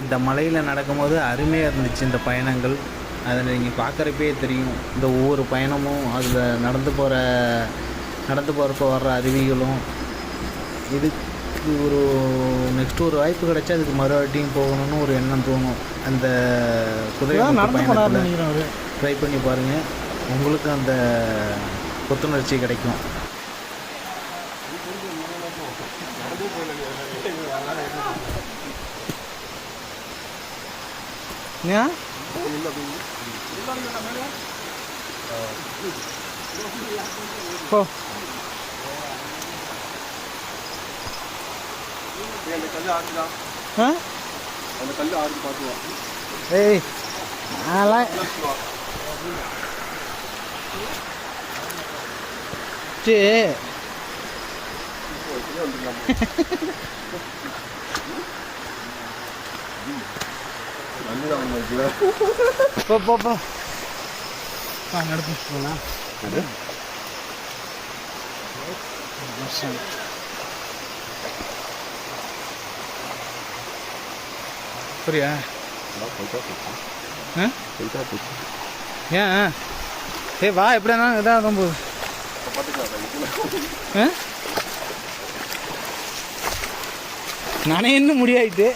இந்த மலையில் நடக்கும்போது அருமையாக இருந்துச்சு இந்த பயணங்கள். அதில் நீங்கள் பார்க்குறப்பே தெரியும் இந்த ஒவ்வொரு பயணமும், அதில் நடந்து போகிறப்ப வர்ற அருவிகளும். இதுக்கு நெக்ஸ்ட்டு ஒரு வாய்ப்பு கிடைச்சா அதுக்கு மறுவாட்டியும் போகணும்னு ஒரு எண்ணம் தோணும். அந்த குதிரை பயணத்தில் ட்ரை பண்ணி பாருங்கள், உங்களுக்கு அந்த புத்துணர்ச்சி கிடைக்கும். ஏன் போ ஏய் அதெல்லாம் போ நடப்பு புரியா? ஏன் ஏ வா, எப்படின்னா இதாக தான் போகுது. நானே இன்னும் முடியாயிட்டு.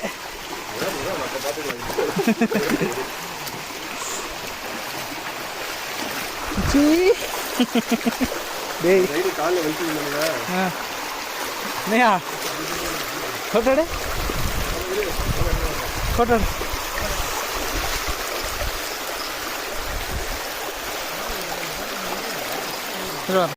नहीं फोटो फोटो